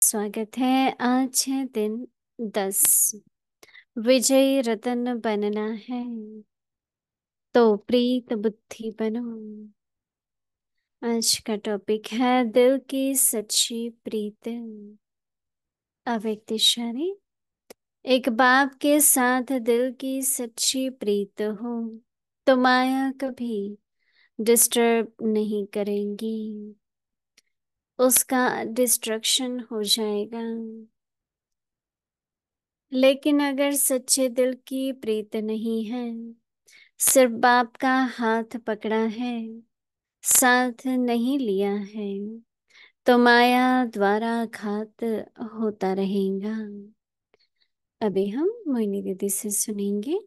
स्वागत है। आज है दिन 10। विजयी रतन बनना है तो प्रीत बुद्धि बनो। आज का टॉपिक है दिल की सच्ची प्रीत। अव्यक्तिशाली। एक बाप के साथ दिल की सच्ची प्रीत हो तो माया कभी डिस्टर्ब नहीं करेंगी, उसका डिस्ट्रक्शन हो जाएगा। लेकिन अगर सच्चे दिल की प्रीत नहीं है, सिर्फ बाप का हाथ पकड़ा है, साथ नहीं लिया है, तो माया द्वारा घात होता रहेगा। अभी हम मोहिनी दीदी से सुनेंगे।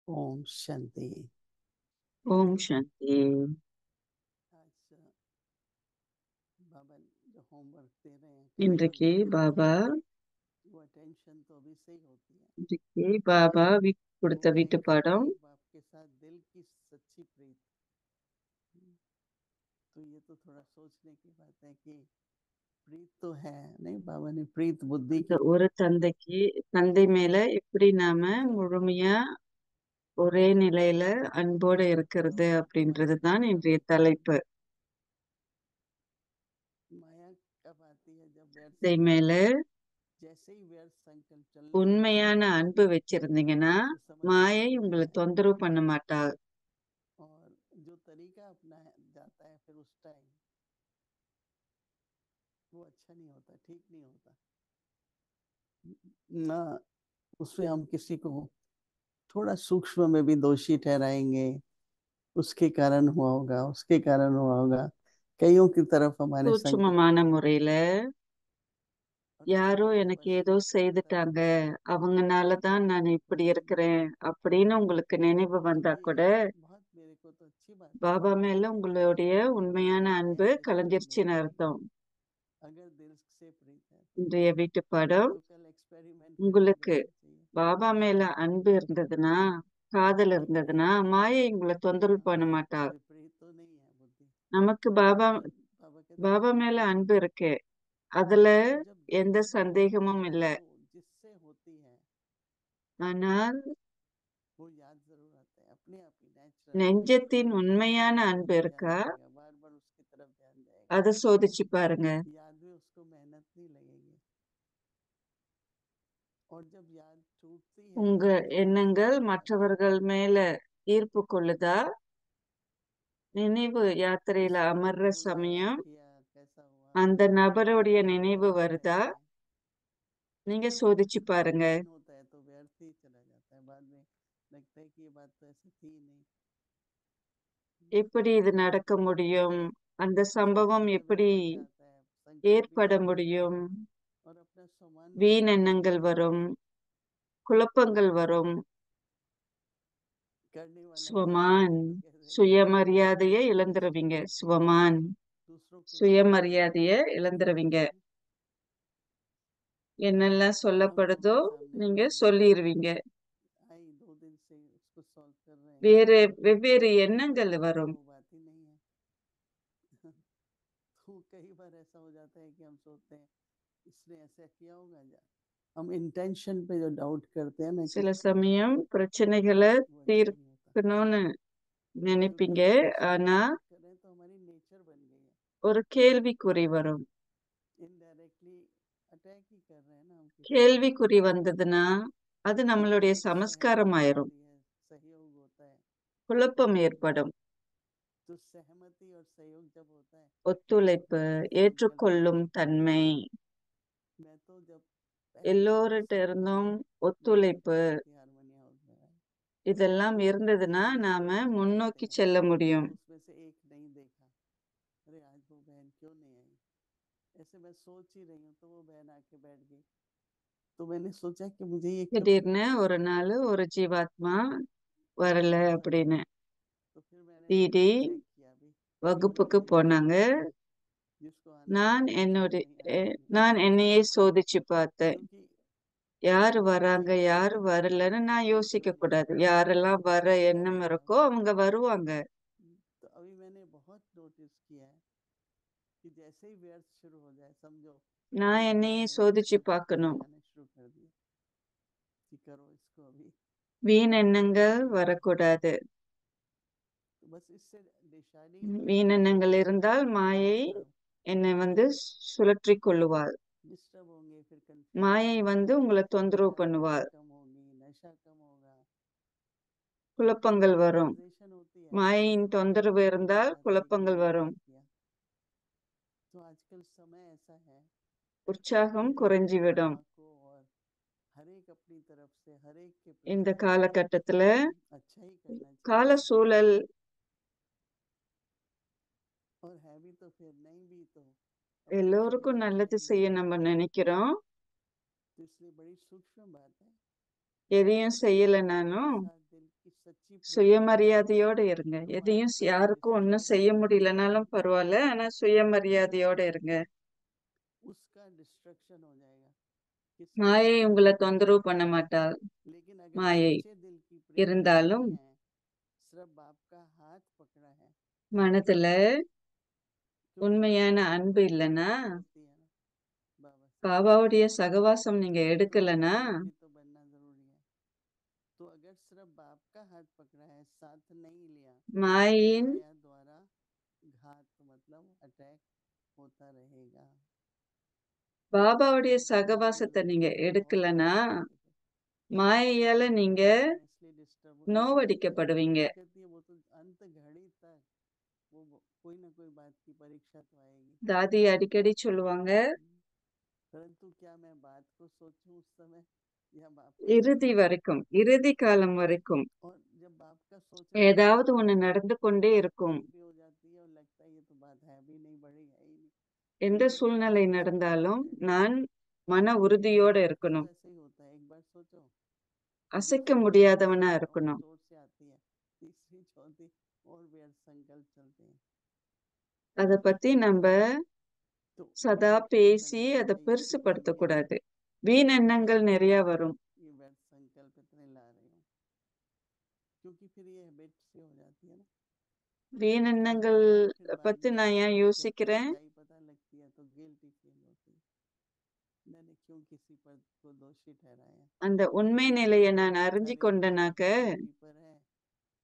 ओम शांति। ओम शांति। आज बाबा जो होमवर्क दे रहे हैं இன்றைக்கு பாபா वो अटेंशन तो अभी से ही होती है। இன்றைக்கு பாபா वो கொடுத்த है வீட்டு பாடம் एक बाप के साथ दिल की सच्ची प्रीत। तो ये तो थोड़ा सोचने की बात है कि प्रीत तो है नहीं, बाबा ने प्रीत बुद्धि அந்த की ஒரு தந்தை மேல எப்படி நாம முழுமையா ஒரே நிலையில அன்போட இருக்கிறது அப்படின்றது தான் இன்றைய தலைப்பு. माया कब आती है जब व्यर्थ தந்தை மேல जैसे ही व्यर्थ संकल्प चलने உண்மையான அன்பு வச்சிருந்தீங்கன்னா तो समझ மாயை में உங்களை आता है தொந்தரவு பண்ண மாட்டா. और जो तरीका अपना जाता है फिर उस टाइम वो अच्छा नहीं होता, ठीक नहीं होता ना। उसमें हम किसी को थोड़ा सूक्ष्म में भी दोषी ठहराएंगे, उसके कारण हुआ होगा, उसके कारण हुआ होगा, कईयों की तरफ हमारे संकेत சூட்சுமமான முறையில और யாரோ जिसमें எனக்கு वश ஏதோ में रहता செய்துட்டாங்க, அவங்கனாலதான் நான் இப்படி இருக்கிறேன் அப்படின்னு உங்களுக்கு நினைவு तो வந்தா ये கூட बहुत मेरे को तो अच्छी बात பாபா लगी மேல உங்களுடைய कि உண்மையான ये नया அன்பு दृष्टि கலைஞ்சிருச்சுன்னு मिली कि அர்த்தம். अगर दिल से प्रीत है இன்றைய வீட்டு பாடம் तो कल एक्सपेरिमेंट करके உங்களுக்கு देखना चाहिए। பாபா மேல அன்பு இருந்ததுன்னா, காதல் இருந்ததுன்னா மாயை உங்களை தொந்தரவு பண்ண மாட்டா. विपरीत तो नहीं है बुद्धि। நமக்கு பாபா जब बाबा कहते हैं பாபா மேல அன்பு இருக்கு, அதுல और जब दिल எந்த से प्रीत சந்தேகமும் है இல்லை. तो जिससे होती है ஆனால் वो याद जरूर आता है अपने आप ही नेचुरल। நெஞ்சத்தின் உண்மையான அன்பு ध्यान இருக்கா, जाएगा, बार बार उसकी तरफ ध्यान जाएगा, அதை சோதிச்சு பாருங்க. याद भी उसको मेहनत नहीं लगेगी। और जब याद टूटती है உங்க तो எண்ணங்கள் डिस्टर्ब हो जाता है। மற்றவர்கள் மேல ஈர்ப்பு கொள்ளுதா, நினைவு யாத்திரையில किसने அமர்ற क्या बोला சமயம் किया कैसा हुआ அந்த நபருடைய वो நினைவு याद வருதா, रहता है। நீங்க சோதிச்சு और பாருங்க. नहीं होता है तो व्यर्थ ही चला जाता है, बाद में लगता है कि ये बात तो ऐसी थी ही नहीं। எப்படி இது நடக்க முடியும், அந்த उसमें சம்பவம் फिर எப்படி बढ़ जाता है, संकल्प भी ஏற்பட बढ़ जाते முடியும், हैं और अपना सम्मान भी வீண் खो देते எண்ணங்கள் हैं। வரும், குழப்பங்கள் வரும், करने वाला कैसा है ஸ்வமான் तो कह देगा சுயமரியாதையை दूसरों के இழந்துருவீங்க. सामने, ஸ்வமான் दूसरों के सामने சுயமரியாதையை இழந்துருவீங்க. என்னெல்லாம் अब बाबा சொல்லப்படுதோ के सामने நீங்க बहुत சொல்லிருவீங்க. बात आई, 2 दिन से उसको सॉल्व कर रहे हैं வேறு வெவ்வேறு तो எண்ணங்கள் कहते हैं कि வரும். वो बात ही नहीं है। तो कई बार ऐसा हो जाता है कि हम सोचते हैं इसने ऐसा किया होगा, हम इंटेंशन पे जो डाउट करते हैं ना कि சில சமயம் பிரச்சனைகளை वो अच्छा नहीं होता। தீர்க்கணும்னு जो நினைப்பீங்க, व्यर्थ सोच ஆனா सोच कर कर रहे हैं तो हमारी नेचर बन गई है। ஒரு கேள்விக்குறி வரும். इनडायरेक्टली अटैक ही कर रहे हैं ना हम किसी को। கேள்விக்குறி வந்ததுன்னா அது நம்மளுடைய एक சமஸ்காரம் सहमति ஆயிரும். होती है, सहयोग होता है, குழப்பம் ஏற்படும். तो सहमति और सहयोग जब होता है ஒத்துழைப்பு, तो दृढ़ संकल्प ஏற்றுக்கொள்ளும் தன்மை, मैं तो जब पहले से எல்லோரிட்ட सब இருந்தும் कुछ ஒத்துழைப்பு, शांति हारमोनिया होता है, இதெல்லாம் இருந்ததுன்னா लेकिन நாம सब लोग முன்னோக்கி जाते हैं செல்ல முடியும். तो उसमें से एक नहीं देखा, अरे आज वो बहन क्यों नहीं आई, ऐसे मैं सोच ही रही हूँ तो वो बहन आके बैठ गई, तो मैंने सोचा कि मुझे ये क्यों திடீர்னு ஒரு நாள் ஒரு ஜீவாத்மா வரல ऐसा। அப்படின்னு तो फिर मैंने தீடி चेक किया भी வகுப்புக்கு போனாங்க. जिसको आना நான் था जिसको என்னுடைய नहीं आना था, நான் என்னையே சோதிச்சு பார்த்தேன். क्योंकि யாரு जब வராங்க कोई யாரு आता है வரலன்னு நான் तो யோசிக்க जो கூடாது. लोग யாரெல்லாம் வர आते எண்ணம் हैं இருக்கோ அவங்க வருவாங்க. तो अभी मैंने बहुत नोटिस किया है कि जैसे ही व्यर्थ शुरू हो जाए समझो நான் एक என்னையே बंदे ने சோதிச்சு मुझे फोन பார்க்கணும். लगाने शुरू कर दिए कि करो इसको अभी, வீண் எண்ணங்கள் வரக்கூடாது. तो बस इससे डिसाइडिंग हुई வீண் எண்ணங்கள் இருந்தால் மாயை डिस्टर्ब என்னை சுழற்றி கொள்ளுவாள். डिस्टर्ब होंगे, फिर कंफ्यूजन மாயை होगा, உங்களை தொந்தரவு एकाग्रता பண்ணுவாள். कम होगी, नशा कम होगा, குழப்பங்கள் வரும். रियलाइजेशन होती है மாயையின் தொந்தரவு कि ये இருந்தால் बात है कि குழப்பங்கள் मैंने வரும். गलत किया। तो आजकल समय ऐसा है உற்சாகம் कि குறைஞ்சிவிடும். आत्मा को और हर एक अपनी तरफ से हर एक के இந்த प्रति காலகட்டத்துல अच्छा ही करना கால चाहिए, சூழல் और है भी तो फिर नहीं भी तो अपनी எல்லோருக்கும் सुविधा के நல்லது लिए, செய்ய நம்ம நினைக்கிறோம். तो इसलिए बड़ी सूक्ष्म बात है எதையும் कि செய்யலைனாலும் सबके साथ दिल की सच्ची प्रीति हो, சுயமரியாதையோட இருங்க. तो எதையும் आजकल जो யாருக்கும் ஒன்றும் செய்ய डिस्टर्बेंस முடியலனாலும் பரவாயில்ல, ஆனா சுயமரியாதையோட இருங்க. उसका डिस्ट्रक्शन हो जाएगा, किसी को மாயை नहीं உங்களை होगा। தொந்தரவு பண்ண மாட்டாள். लेकिन अगर மாயை सच्चे दिल की प्रीति இருந்தாலும் नहीं है, सिर्फ बाप का हाथ पकड़ा है, மனதுல क्योंकि உண்மையான संगत அன்பு இல்லைன்னா, होती है ना बाबा से, பாபாவுடைய சகவாசம் நீங்க तो எடுக்கலனா, संगत भी तो बनना जरूरी है। तो अगर सिर्फ बाप का हाथ पकड़ा है, साथ नहीं लिया, तो மாயின் माया द्वारा घात मतलब अटैक होता रहेगा। பாபாவுடைய बहुत बार मुझे भी சகவாசத்தை लगता நீங்க है कि बहुत எடுக்கலனா, व्यर्थ करते थे, மாயையால நீங்க लेकिन मैं इसलिए डिस्टर्ब हूँ। நோவடிக்கப்படுவீங்க. वो कहती है वो तो अंत घड़ी तक वो कोई ना कोई बात की परीक्षा तो आएगी। தாதி அடிக்கடி சொல்லுவாங்க, परंतु क्या मैं बात को सोचूं उस समय या बाप को இறுதி सोचूं? வரைக்கும், இறுதி காலம் வரைக்கும் और जब बाप का सोचने ஏதாவது लगती ஒண்ணு हूँ நடந்து तो கொண்டே बात இருக்கும். ठीक भी हो जाती है और लगता है ये तो बात है भी नहीं, बढ़ेगा ही नहीं, எந்த लेकिन एक बार சூழ்நிலை सोचने के நடந்தாலும் बाद बैठ நான் जाती மன है। உறுதியோட तो இருக்கணும். ऐसे ही होता है, एक बार सोचो, அசைக்க दूसरी बार முடியாதவனா तीसरी बार और இருக்கணும். जोर से आती है, तीसरी चौथी और व्यर्थ संकल्प चलते हैं। அத பத்தி நம்ம तो சதா हमें क्या பேசி करना அதை चाहिए कि பெருசுபடுத்த ताकि கூடாது. வீண் எண்ணங்கள் मैं நிறைய क्यों வரும். ये व्यर्थ संकल्प इतने ला रही हूँ, क्योंकि फिर ये हैबिट से हो जाती है ना। வீண் और எண்ணங்கள் हमें फिर बाद பத்தி में நான் ஏன் जब யோசிக்கிறேன், सच्चाई पता लगती है तो गिल्टी फील होती है, मैंने क्यों किसी पर को दोषी ठहराया। அந்த उண்மை நிலையை நான் हर அறிஞ்சு एक கொண்டனாக்க ड्यूटी पर है,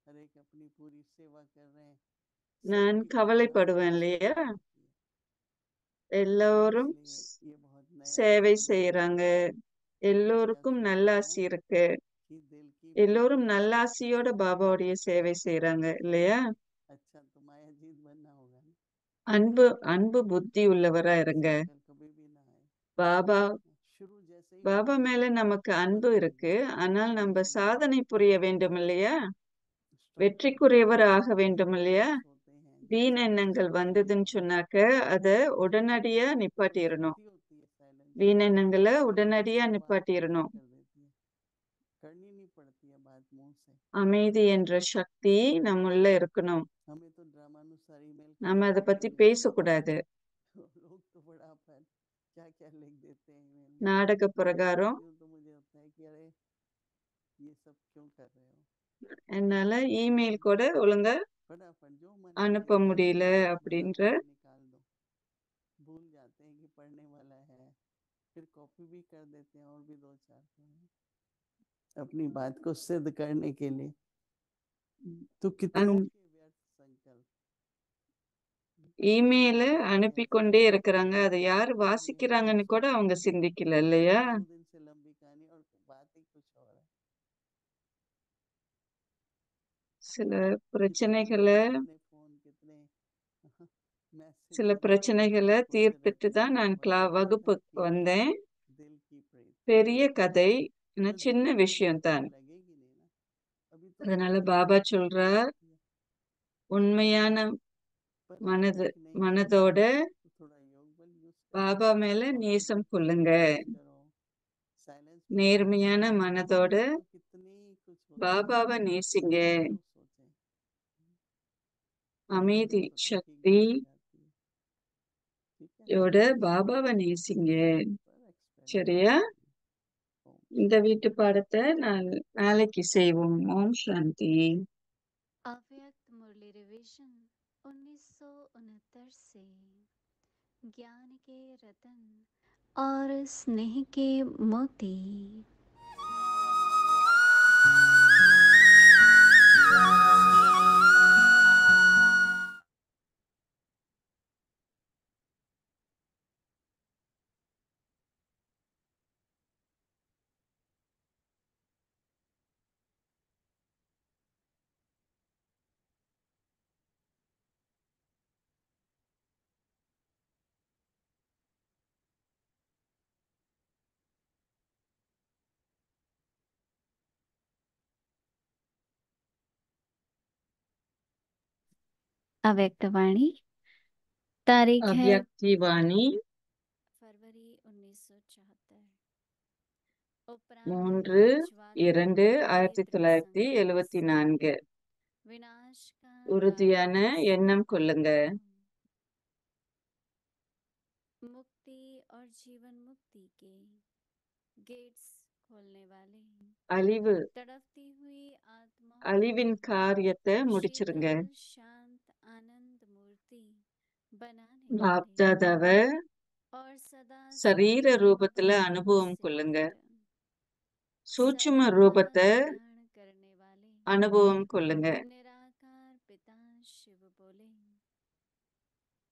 हर एक अपनी पूरी सेवा कर रहे हैं, நான் सबकी கவலைப்படுவேன் प्रार्थना இல்லையா? सफल होती है। எல்லோரும் इसलिए ये बहुत नया சேவை समय है, செய்யறாங்க, क्या எல்லோருக்கும் सूचना நல்லாசி है இருக்கு, कि दिल की எல்லோரும் प्रीति நல்லாசியோட பாபாவுடைய சேவை செய்யறாங்க இல்லையா? अच्छा, तो माया जीत बनना होगा ना, அன்பு அன்பு புத்தி உள்ளவரா व्यर्थ இருங்க. संकल्प कभी भी ना आए। பாபா शुरू जैसे ही பாபா होता है மேல நமக்கு அன்பு तुरंत இருக்கு, व्यर्थ ஆனால் संकल्प நம்ம चले சாதனை आएंगे, புரிய வேண்டும் இல்லையா? स्ट्रगल வெற்றிக்குரியவர் ஆக வேண்டும் இல்லையா? फोर्स होते हैं, வீண் जैसे எண்ணங்கள் डिस्टर्ब வந்ததுன்னு होता है, சொன்னாக்க அத लेकिन உடனடியா एक நிப்பாட்டிடணும். शक्ति होती है साइलेंस, வீண் எண்ணங்களை जो உடனடியா वो बात पूरी நிப்பாட்டிடணும். कर देती है, करनी नहीं पड़ती है बात मुंह से। அமைதி என்ற சக்தி நம்முள்ள இருக்கணும். हमें तो ड्रामानुसार ईमेल நம்ம करते அதை रहते பத்தி हैं, பேசக்கூடாது. लोग तो बड़ा पर क्या क्या लिख देते हैं ईमेल में, நாடக मैं பிரகாரம் पढ़ती हूँ तो मुझे होता है कि अरे ये सब क्यों कर रहे हो। என்னால இமெயில் கூட ஒழுங்கா फटाफट जो मन में அனுப்ப लिखा है முடியல फटाफट அப்படின்ற वहां निकाल दो, भूल जाते हैं कि पढ़ने वाला है, फिर कॉपी भी कर देते हैं और भी दो चार अपनी बात को सिद्ध करने के लिए। तो कितनों அந் के व्यर्थ संकल्प இமெயில அனுப்பி கொண்டே இருக்கிறாங்க. அதை யார் வாசிக்கிறாங்கன்னு கூட அவங்க சிந்திக்கல இல்லையா? 2 दिन से लंबी कहानी और बात ही कुछ और है। சில कितने பிரச்சனைகளை कितने फोन कितने मैसेज சில जब பிரச்சனைகளை होते தீர்த்துட்டு रहते हैं தான் तो நான் बड़ी बात வகுப்புக்கு की வந்தேன். दिल की प्रीत பெரிய கதை जो சின்ன जिंदगी में விஷயம் தான். लगेगी नहीं ना अभी तो அதனால थोड़ी பாபா सी சொல்றார், लगती है உண்மையான पर மனது ठीक नहीं மனதோட तो थोड़ा योग बल यूज பாபா करो மேல நேசம் கொள்ளுங்க. करो साइलेंस में நேர்மையான மனதோட तो कितनी कुछ होता है பாபாவை நேசிங்க. तो सोचें அமைதி तो ठीक சக்தி बात हो जाती है ठीक है யோட பாபாவை நேசிங்க. पर एक्सपेरिमेंट சரியா? ओम இந்த வீட்டு பாடத்தை நான் நாளைக்கு செய்வோம். ஓம் சாந்தி. अव्यक्त मुरली रिवीजन 1969 से ज्ञान के रतन और स्नेह के मोती। अव्यक्त वाणी तारीख है அவ்யக்தி வாணி फरवरी 1974। 3/2/1974. विनाश का உறுதியான எண்ணம் கொள்ளுங்க. मुक्ति और जीवन मुक्ति के गेट्स खोलने वाले அழிவு तड़पती हुई आत्मा அழிவின் காரியத்தை முடிச்சிருங்க. शीतल शांत आनंद मूर्ति बनाने वाले பாப்தாதாவை और सदा சரீர स्वयं ரூபத்துல भगवान அனுபவம் से கொள்ளுங்க. युक्त சூட்சும सर्वथा ரூபத்தை कल्याण करने वाले அனுபவம் கொள்ளுங்க. निराकार पिता शिव बोले,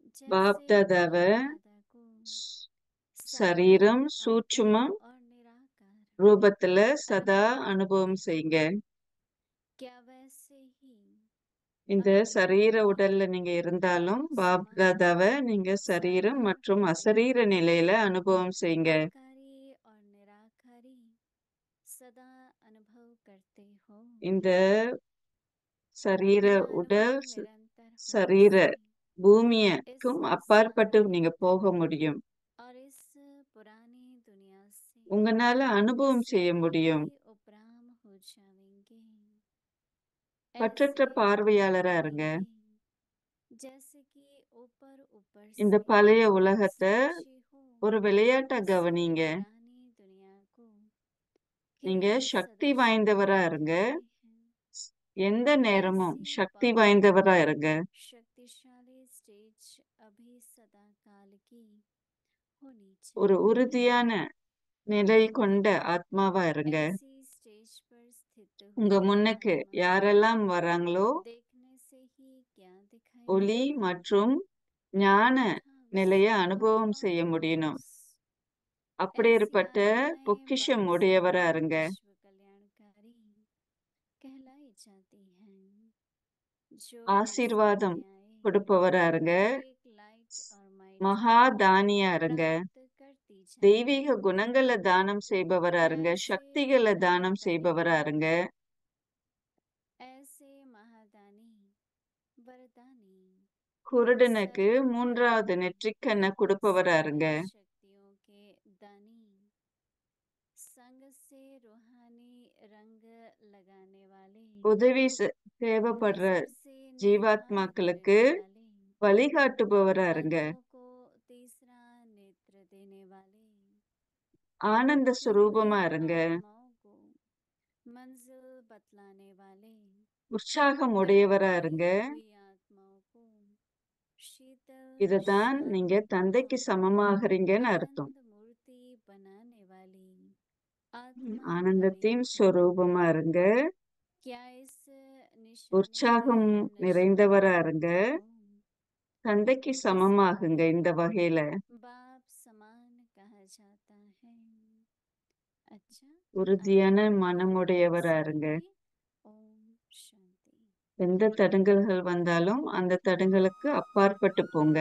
जैसे பாப்தாதாவை बाप दादा को சரீரம் साकार சூட்சுமம் आत्मा और निराकार ரூபத்துல சதா அனுபவம் செய்யுங்க. क्या वैसे ही இந்த சரீர உடல்ல நீங்க இருந்தாலும் பாப்தாதாவை நீங்க சரீரம் மற்றும் அசரீர நிலையில அனுபவம் செய்யுங்க. आकारी और निराकारी सदा अनुभव करते हो। இந்த சரீர यह உடல் अनुभव निरंतर होने சரீர से பூமியக்கும் அப்பாற்பட்டு நீங்க போக முடியும். और इस पुरानी दुनिया से உங்களால அனுபவம் செய்ய सदा முடியும். ही उपराम हो जाएंगे। பற்றற்ற ऐसे பார்வையாளரா अनुभव இருங்க. करेंगे जैसे कि ऊपर ऊपर இந்த से பழைய உலகத்தை साक्षी हो ஒரு விளையாட்டா इस கவனிங்க. पुरानी दुनिया को நீங்க केवल சக்தி सदस्य வாய்ந்தவரா देख இருங்க. रहे हैं। எந்த நேரமும் ऐसी சக்தி पावन வாய்ந்தவரா இருங்க. शक्तिशाली स्टेज अभी सदा काल की होनी ஒரு चाहिए। உறுதியான நிலை கொண்ட ஆத்மாவா இருங்க. ऐसी स्टेज पर स्थित உங்க हुई முன்னுக்கு आत्मा யாரெல்லாம் வராங்களோ देखने से ही क्या दिखाई ஒளி देता है? மற்றும் ஞான अन्यथा நிலைய सब அனுபவம் आत्माओं செய்ய को முடியணும். ऐसी அப்படிப்பட்ட आत्माएं பொக்கிஷம் बाप உடையவரா से இருங்க. विश्व कल्याणकारी कहलाई जाती हैं। जो ஆசீர்வாதம் सामने आए கொடுப்பவரா இருங்க. एक लाइट और माइट மகாதானியா இருங்க. प्राप्त करती जाए। தெய்வீக குணங்களை தானம் செய்பவரா இருங்க. ऐसे சக்திகளை தானம் दानकरी செய்பவரா இருங்க. ऐसे महादानी वरदानी குருடனுக்கு सर्व 3வது ज्ञानी நெற்றிக்கண்ணை கொடுப்பவரா இருங்க. सकल शक्तियों के दानी संग से रूहानी रंग लगाने वाले உதவி தேவைப்படுற नजर से निहार ஜீவாத்மாக்களுக்கு करने वाले வழிகாட்டுபவரா இருங்க. अंधों को तीसरा नेत्र देने वाले ஆனந்த भटकी சுரூபமா हुई இருங்க. आत्माओं को मंजिल बतलाने वाले உற்சாகம் உடையவரா तड़पती இருங்க. हुई आत्माओं को शीतल இததான் शांत நீங்க தந்தைக்கு और சமமாகறீங்கன்னு அர்த்தம். आनंद मूर्ति बनाने वाली आत्मा बने ஆனந்தத்தின் हो। சொரூபமா இருங்க. क्या इस निशानी के உற்சாகம் निशान நிறைந்தவரா இருங்க. करते हो? தந்தைக்கு சமமாகுங்க இந்த வகையில. बाप समान कहा जाता है. अच्छा, உறுதியான आगे மனமுடையவரா இருங்க. सुनिए. ओम शांति. எந்த தடங்கல்கள் வந்தாலும் அந்த தடங்களுக்கு அப்பாற்பட்டு போங்க.